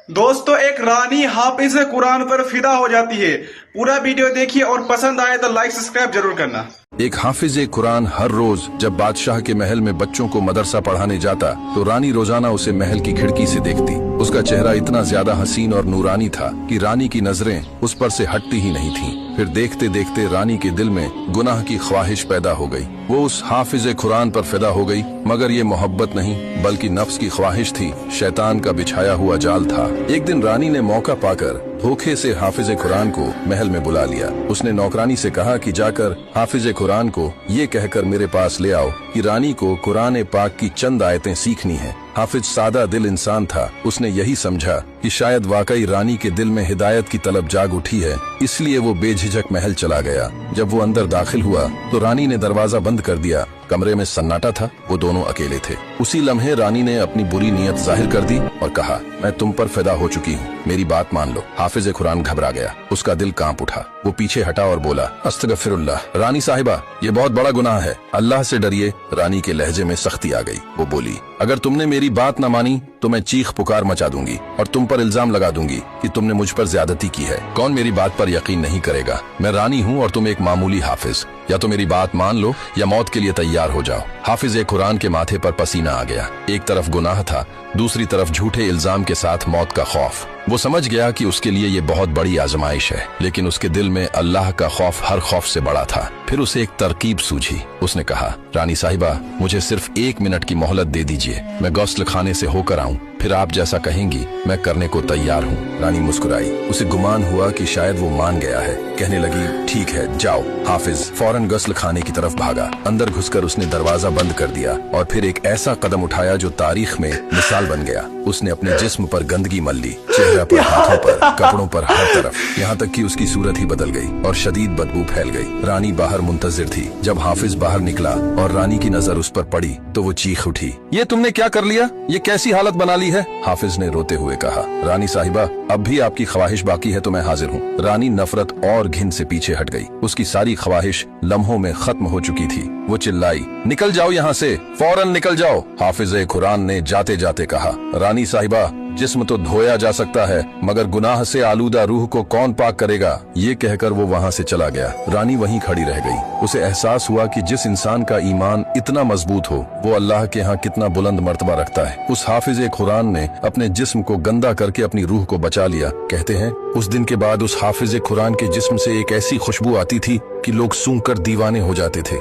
दोस्तों, एक रानी हाफिज कुरान पर फिदा हो जाती है। पूरा वीडियो देखिए और पसंद आए तो लाइक सब्सक्राइब जरूर करना। एक हाफिज कुरान हर रोज जब बादशाह के महल में बच्चों को मदरसा पढ़ाने जाता तो रानी रोजाना उसे महल की खिड़की से देखती। उसका चेहरा इतना ज्यादा हसीन और नूरानी था कि रानी की नजरें उस पर से हटती ही नहीं थीं। फिर देखते देखते रानी के दिल में गुनाह की ख्वाहिश पैदा हो गई। वो उस हाफिज कुरान पर फिदा हो गई, मगर ये मोहब्बत नहीं बल्कि नफ्स की ख्वाहिश थी, शैतान का बिछाया हुआ जाल था। एक दिन रानी ने मौका पाकर धोखे से हाफिज कुरान को महल में बुला लिया। उसने नौकरानी से कहा कि जाकर हाफिज कुरान को ये कहकर मेरे पास ले आओ कि रानी को कुरान पाक की चंद आयतें सीखनी है। हाफिज सादा दिल इंसान था। उसने यही समझा कि शायद वाकई रानी के दिल में हिदायत की तलब जाग उठी है, इसलिए वो बेझिझक महल चला गया। जब वो अंदर दाखिल हुआ तो रानी ने दरवाजा बंद कर दिया। कमरे में सन्नाटा था, वो दोनों अकेले थे। उसी लम्हे रानी ने अपनी बुरी नीयत जाहिर कर दी और कहा, मैं तुम पर फिदा हो चुकी हूँ, मेरी बात मान लो। हाफिज कुरान घबरा गया, उसका दिल कांप उठा। वो पीछे हटा और बोला, अस्तगफिरुल्लाह, रानी साहिबा, ये बहुत बड़ा गुनाह है, अल्लाह से डरिए। रानी के लहजे में सख्ती आ गई। वो बोली, अगर तुमने मेरी बात न मानी तो मैं चीख पुकार मचा दूंगी और तुम पर इल्जाम लगा दूंगी कि तुमने मुझ पर ज्यादती की है। कौन मेरी बात पर यकीन नहीं करेगा? मैं रानी हूँ और तुम एक मामूली हाफिज। या तो मेरी बात मान लो या मौत के लिए तैयार हो जाओ। हाफिज कुरान के माथे पर पसीना आ गया। एक तरफ गुनाह था, दूसरी तरफ झूठे इल्जाम के साथ मौत का खौफ। वो समझ गया कि उसके लिए ये बहुत बड़ी आजमाइश है, लेकिन उसके दिल में अल्लाह का खौफ हर खौफ से बड़ा था। फिर उसे एक तरकीब सूझी। उसने कहा, रानी साहिबा, मुझे सिर्फ 1 मिनट की मोहलत दे दीजिए, मैं गौस्ल खाने से होकर आऊं, फिर आप जैसा कहेंगी मैं करने को तैयार हूँ। रानी मुस्कुराई। उसे गुमान हुआ कि शायद वो मान गया है। कहने लगी, ठीक है, जाओ। हाफिज फौरन गस्ल खाने की तरफ भागा। अंदर घुसकर उसने दरवाजा बंद कर दिया और फिर एक ऐसा कदम उठाया जो तारीख में मिसाल बन गया। उसने अपने जिस्म पर गंदगी मल ली, चेहरे पर, हाथों पर, कपड़ों पर, हर तरफ, यहाँ तक कि उसकी सूरत ही बदल गई और शदीद बदबू फैल गई। रानी बाहर मुंतजिर थी। जब हाफिज बाहर निकला और रानी की नजर उस पर पड़ी तो वो चीख उठी, ये तुमने क्या कर लिया? ये कैसी हालत बना ली है? हाफिज ने रोते हुए कहा, रानी साहिबा, अब भी आपकी ख्वाहिश बाकी है तो मैं हाजिर हूँ। रानी नफरत और घिन से पीछे हट गई। उसकी सारी ख्वाहिश लम्हों में खत्म हो चुकी थी। वो चिल्लाई, निकल जाओ यहाँ से, फौरन निकल जाओ। हाफिज कुरान ने जाते जाते कहा, रानी साहिबा, जिस्म तो धोया जा सकता है, मगर गुनाह से आलूदा रूह को कौन पाक करेगा? ये कहकर वो वहाँ से चला गया। रानी वहीं खड़ी रह गई। उसे एहसास हुआ कि जिस इंसान का ईमान इतना मजबूत हो वो अल्लाह के यहाँ कितना बुलंद मर्तबा रखता है। उस हाफिज कुरान ने अपने जिस्म को गंदा करके अपनी रूह को बचा लिया। कहते हैं, उस दिन के बाद उस हाफिज कुरान के जिस्म से एक ऐसी खुशबू आती थी कि लोग सूंघ कर दीवाने हो जाते थे।